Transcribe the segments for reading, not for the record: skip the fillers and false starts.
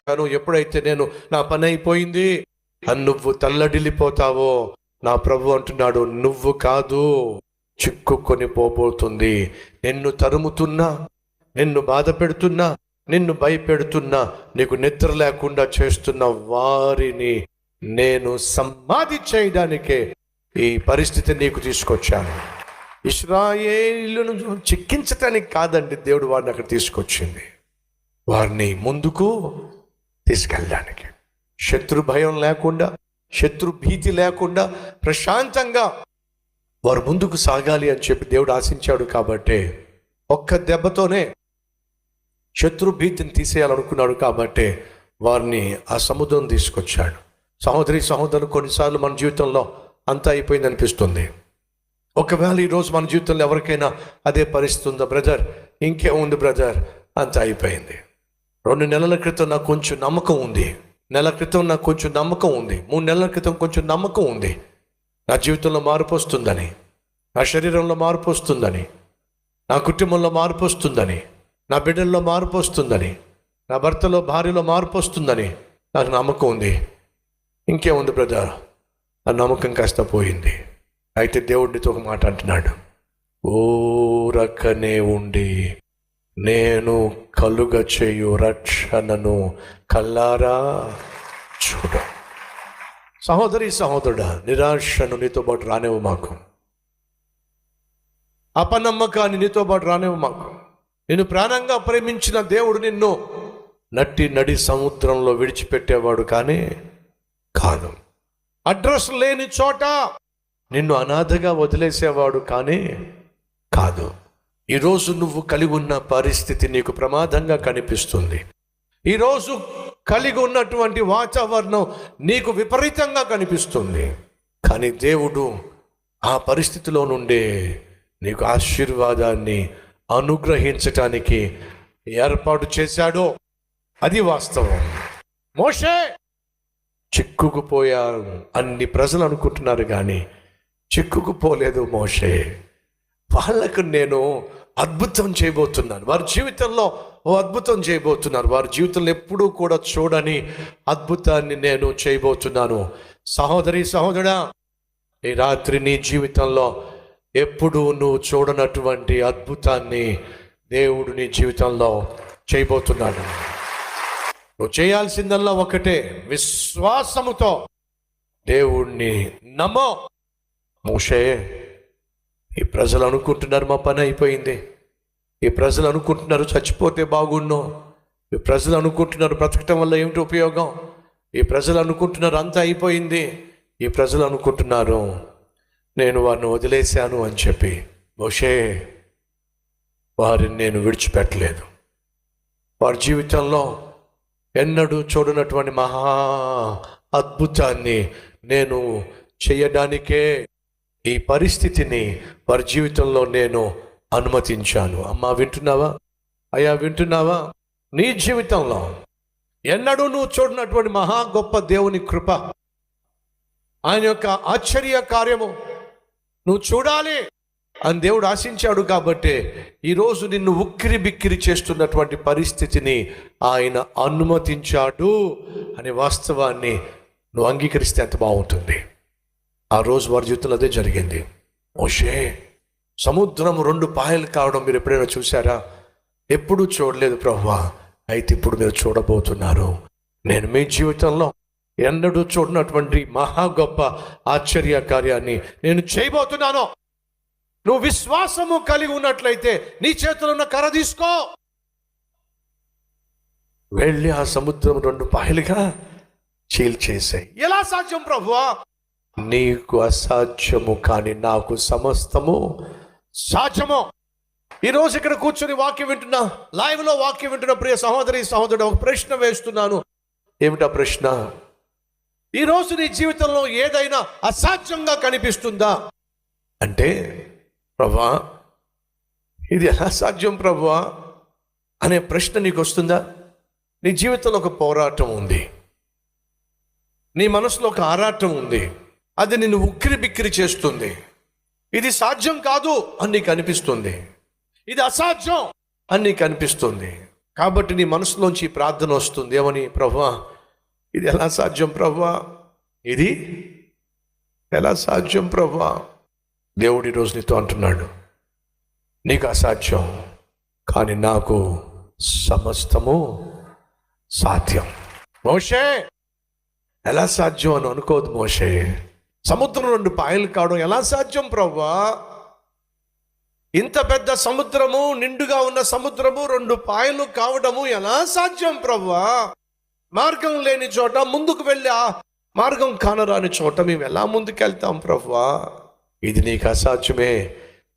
ఎప్పుడైతే నేను నా పని అయిపోయింది అని నువ్వు తల్లడిల్లిపోతావో, నా ప్రభు అంటున్నాడు, నువ్వు కాదు చిక్కుకొని పోబోతుంది. నిన్ను తరుముతున్నా, నిన్ను బాధ పెడుతున్నా, నిన్ను భయపెడుతున్నా, నీకు నిద్ర లేకుండా చేస్తున్న వారిని నేను సమాధి చేయడానికే ఈ పరిస్థితి నీకు తీసుకొచ్చాను. ఇశ్రాయేలును చిక్కించటానికి కాదండి దేవుడు వారిని అక్కడ తీసుకొచ్చింది, వారిని ముందుకు తీసుకెళ్ళడానికి. శత్రు భయం లేకుండా, శత్రు భీతి లేకుండా ప్రశాంతంగా వారు ముందుకు సాగాలి అని చెప్పి దేవుడు ఆశించాడు. కాబట్టి ఒక్క దెబ్బతోనే శత్రు భీతిని తీసేయాలనుకున్నాడు. కాబట్టి వారిని ఆ సముద్రం తీసుకొచ్చాడు. సహోదరి సహోదరులు, కొన్నిసార్లు మన జీవితంలో అంతా అయిపోయింది అనిపిస్తుంది. ఒకవేళ ఈరోజు మన జీవితంలో ఎవరికైనా అదే పరిస్థితి ఉందా? బ్రదర్, ఇంకేముంది బ్రదర్, అంతా అయిపోయింది. 2 నెలల క్రితం నాకు కొంచెం నమ్మకం ఉంది, నెల క్రితం నాకు కొంచెం నమ్మకం ఉంది, 3 నెలల క్రితం కొంచెం నమ్మకం ఉంది, నా జీవితంలో మార్పు వస్తుందని, నా శరీరంలో మార్పు వస్తుందని, నా కుటుంబంలో మార్పు వస్తుందని, నా బిడ్డల్లో మార్పు వస్తుందని, నా భర్తలో భార్యలో మార్పు వస్తుందని నాకు నమ్మకం ఉంది. ఇంకేముంది బ్రదర్, ఆ నమ్మకం కాస్త పోయింది. అయితే దేవుడితో ఒక మాట అంటున్నాడు, ఊరకనే ఉండి నేను కలుగ చేయు రక్షణను కల్లారా చూడ. సహోదరి సహోదరుడా, నిరాశను నీతో పాటు రానివ్వు మాకు, అపనమ్మకాన్ని నీతో పాటు రానివ్వు మాకు. నిన్ను ప్రాణంగా ప్రేమించిన దేవుడు నిన్ను నడి సముద్రంలో విడిచిపెట్టేవాడు కానీ కాదు. అడ్రస్ లేని చోట నిన్ను అనాథగా వదిలేసేవాడు కానీ కాదు. ఈరోజు నువ్వు కలిగి ఉన్న పరిస్థితి నీకు ప్రమాదంగా కనిపిస్తుంది. ఈరోజు కలిగి ఉన్నటువంటి వాతావరణం నీకు విపరీతంగా కనిపిస్తుంది. కానీ దేవుడు ఆ పరిస్థితిలో నుండే నీకు ఆశీర్వాదాన్ని అనుగ్రహించటానికి ఏర్పాటు చేశాడో అది వాస్తవం. మోషే చిక్కుకుపోయారు అన్ని ప్రజలు అనుకుంటున్నారు, కానీ చిక్కుకుపోలేదు మోషే. వాళ్ళకు నేను అద్భుతం చేయబోతున్నాను, వారి జీవితంలో ఓ అద్భుతం చేయబోతున్నాను, వారి జీవితంలో ఎప్పుడూ కూడా చూడని అద్భుతాన్ని నేను చేయబోతున్నాను. సహోదరి సహోదరా, ఈ రాత్రి నీ జీవితంలో ఎప్పుడు నువ్వు చూడనటువంటి అద్భుతాన్ని దేవుడు నీ జీవితంలో చేయబోతున్నాడు. నువ్వు చేయాల్సిందల్లా ఒకటే, విశ్వాసముతో దేవుణ్ణి నమ్మో. మోషే, ఈ ప్రజలు అనుకుంటున్నారు మా పని అయిపోయింది, ఈ ప్రజలు అనుకుంటున్నారు చచ్చిపోతే బాగుండు, ఈ ప్రజలు అనుకుంటున్నారు బ్రతకటం వల్ల ఏమిటి ఉపయోగం, ఈ ప్రజలు అనుకుంటున్నారు అంతా అయిపోయింది, ఈ ప్రజలు అనుకుంటున్నారు నేను వారిని వదిలేశాను అని చెప్పి. మోషే, వారిని నేను విడిచిపెట్టలేదు. వారి జీవితంలో ఎన్నడూ చూడనటువంటి మహా అద్భుతాన్ని నేను చేయడానికే ఈ పరిస్థితిని వారి జీవితంలో నేను అనుమతించాను. అమ్మా వింటున్నావా? అయ్యా వింటున్నావా? నీ జీవితంలో ఎన్నడూ నువ్వు చూడనటువంటి మహా గొప్ప దేవుని కృప, ఆయన యొక్క ఆశ్చర్య కార్యము నువ్వు చూడాలి అని దేవుడు ఆశించాడు. కాబట్టి ఈరోజు నిన్ను ఉక్కిరి బిక్కిరి చేస్తున్నటువంటి పరిస్థితిని ఆయన అనుమతించాడు అనే వాస్తవాన్ని నువ్వు అంగీకరిస్తే ఎంత బాగుంటుంది. ఆ రోజు వారి జీవితంలో అదే జరిగింది. మోషే, సముద్రం 2 పాయలు కావడం మీరు ఎప్పుడైనా చూసారా? ఎప్పుడూ చూడలేదు ప్రభువా. అయితే ఇప్పుడు మీరు చూడబోతున్నారు. నేను మీ జీవితంలో ఎన్నడూ చూడనటువంటి మహా గొప్ప ఆశ్చర్య కార్యాన్ని నేను చేయబోతున్నాను. నువ్వు విశ్వాసము కలిగి ఉన్నట్లయితే నీ చేతిలో ఉన్న కర్ర తీసుకో, వెళ్ళి ఆ సముద్రం 2 పాయలుగా చీల్చేసాయి. ఎలా సాధ్యం ప్రభువా? నీకు అసాధ్యము కానీ నాకు సమస్తము సాధ్యము. ఈరోజు ఇక్కడ కూర్చొని వాక్యం వింటున్నా, లైవ్లో వాక్యం వింటున్న ప్రియ సహోదరి సహోదరుడు, ఒక ప్రశ్న వేస్తున్నాను. ఏమిటా ప్రశ్న? ఈరోజు నీ జీవితంలో ఏదైనా అసాధ్యంగా కనిపిస్తుందా అంటే, ప్రభువా ఇది ఎలా సాధ్యం ప్రభువా అనే ప్రశ్న నీకు వస్తుందా? నీ జీవితంలో ఒక పోరాటం ఉంది, నీ మనసులో ఒక ఆరాటం ఉంది, అది నిన్ను ఉక్కిరి బిక్కిరి చేస్తుంది. ఇది సాధ్యం కాదు అని నీకు అనిపిస్తుంది, ఇది అసాధ్యం అని నీకు అనిపిస్తుంది. కాబట్టి నీ మనసులోంచి ప్రార్థన వస్తుంది, ఏమని? ప్రభువా, ఇది ఎలా సాధ్యం ప్రభువా, ఇది ఎలా సాధ్యం ప్రభువా? దేవుడు ఈరోజు నీతో అంటున్నాడు, నీకు అసాధ్యం, కానీ నాకు సమస్తము సాధ్యం. మోషే, ఎలా సాధ్యం అని అనుకోవద్దు మోషే. సముద్రం 2 పాయలు కావడం ఎలా సాధ్యం ప్రభువా? ఇంత పెద్ద సముద్రము, నిండుగా ఉన్న సముద్రము 2 పాయలు కావడము ఎలా సాధ్యం ప్రభువా? మార్గం లేని చోట, ముందుకు వెళ్ళి ఆ మార్గం కానరాని చోట మేము ఎలా ముందుకెళ్తాం ప్రభువా? ఇది నీకు అసాధ్యమే,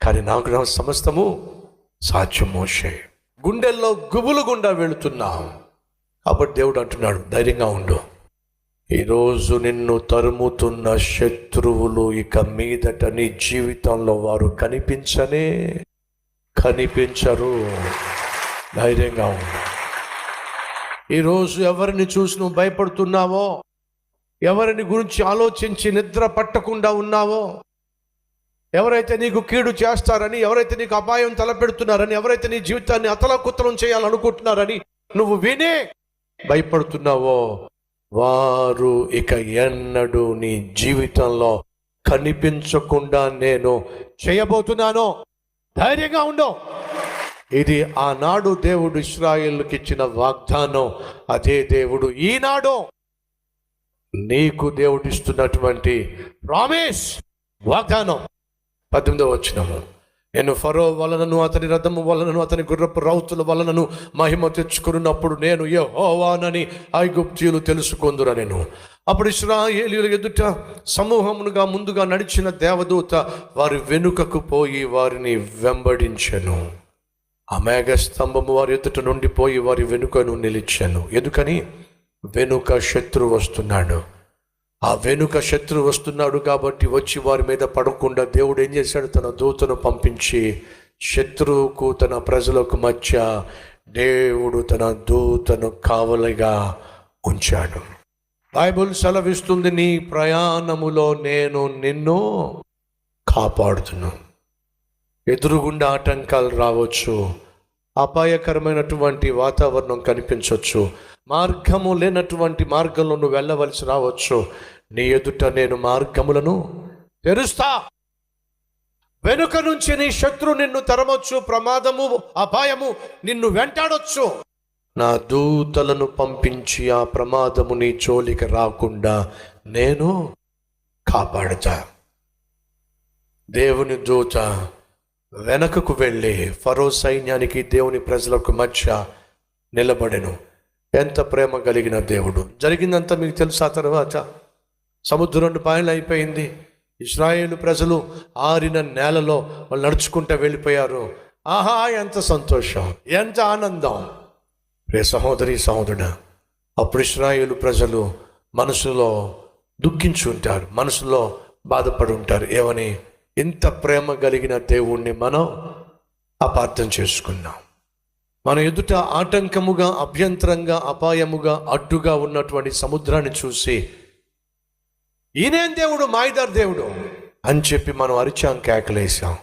కానీ నాకు సమస్తము సాధ్యం మోషే. గుండెల్లో గుబులు గుండా వెళుతున్నావు కాబట్టి దేవుడు అంటున్నాడు, ధైర్యంగా ఉండు. ఈరోజు నిన్ను తరుముతున్న శత్రువులు ఇక మీదట నీ జీవితంలో వారు కనిపించరు. ధైర్యంగా ఉండు. ఈరోజు ఎవరిని చూసి నువ్వు భయపడుతున్నావో, ఎవరిని గురించి ఆలోచించి నిద్ర పట్టకుండా ఉన్నావో, ఎవరైతే నీకు కీడు చేస్తారని, ఎవరైతే నీకు అపాయం తలపెడుతున్నారని, ఎవరైతే నీ జీవితాన్ని అతలకుతలం చేయాలనుకుంటున్నారని నువ్వు వినే భయపడుతున్నావో, వారు ఇక ఎన్నడూ నీ జీవితంలో కనిపించకుండా నేను చేయబోతున్నాను. ధైర్యంగా ఉండు. ఇది ఆనాడు దేవుడు ఇశ్రాయేలుకి ఇచ్చిన వాగ్దానం. అదే దేవుడు ఈనాడు నీకు దేవుడు ఇస్తున్నటువంటి ప్రామిస్, వాగ్దానం. 18వ వచనము, నేను ఫరో వలనను అతని రథము వలనను అతని గుర్రపు రౌతుల వలనను మహిమ తెచ్చుకున్నప్పుడు నేను యెహోవానని ఐగుప్తీయులు తెలుసుకొందురా. నేను అప్పుడు ఇశ్రాయేలీయుల ఎదుట సమూహమునుగా ముందుగా నడిచిన దేవదూత వారి వెనుకకు పోయి వారిని వెంబడించెను. ఆ మేఘస్తంభము వారి ఎదుట నుండి పోయి వారి వెనుకను నిలిచాను. ఎందుకని? వెనుక శత్రువు వస్తున్నాడు. ఆ వెనుక శత్రువు వస్తున్నాడు కాబట్టి వచ్చి వారి మీద పడకుండా దేవుడు ఏం చేశాడు? తన దూతను పంపించి శత్రువుకు తన ప్రజలకు మధ్య దేవుడు తన దూతను కావలిగా ఉంచాడు. బైబిల్ సెలవిస్తుంది, నీ ప్రయాణములో నేను నిన్ను కాపాడుతున్నాను. ఎదురుగుండా ఆటంకాలు రావచ్చు, అపాయకరమైనటువంటి వాతావరణం కనిపించవచ్చు, మార్గము లేనటువంటి మార్గంలో నువ్వు వెళ్ళవలసి రావచ్చు. నీ ఎదుట నేను మార్గములను తెరుస్తా. వెనుక నుంచి నీ శత్రు నిన్ను తరమొచ్చు, ప్రమాదము అపాయము నిన్ను వెంటాడొచ్చు. నా దూతలను పంపించి ఆ ప్రమాదము నీ జోలికి రాకుండా నేను కాపాడుతా. దేవుని దూత వెనకకు వెళ్ళి ఫరో సైన్యానికి దేవుని ప్రజలకు మధ్య నిలబడెను. ఎంత ప్రేమ కలిగిన దేవుడు! జరిగిందంతా మీకు తెలుసా? తర్వాత సముద్రం 2 పాయలు అయిపోయింది. ఇశ్రాయేలు ప్రజలు ఆరిన నేలలో వాళ్ళు నడుచుకుంటూ వెళ్ళిపోయారు. ఆహా, ఎంత సంతోషం, ఎంత ఆనందం! రే సహోదరి సహోదరుడా, అప్పుడు ఇశ్రాయేలు ప్రజలు మనసులో దుఃఖించి ఉంటారు, మనసులో బాధపడి ఉంటారు. ఏమని? ఇంత ప్రేమ కలిగిన దేవుణ్ణి మనం అపార్థం చేసుకున్నాం. మన ఎదుట ఆటంకముగా, అభ్యంతరంగా, అపాయముగా, అడ్డుగా ఉన్నటువంటి సముద్రాన్ని చూసి ఈయనేం దేవుడు, మాయదార్ దేవుడు అని చెప్పి మనం అరిచాం, కేకలేసాం.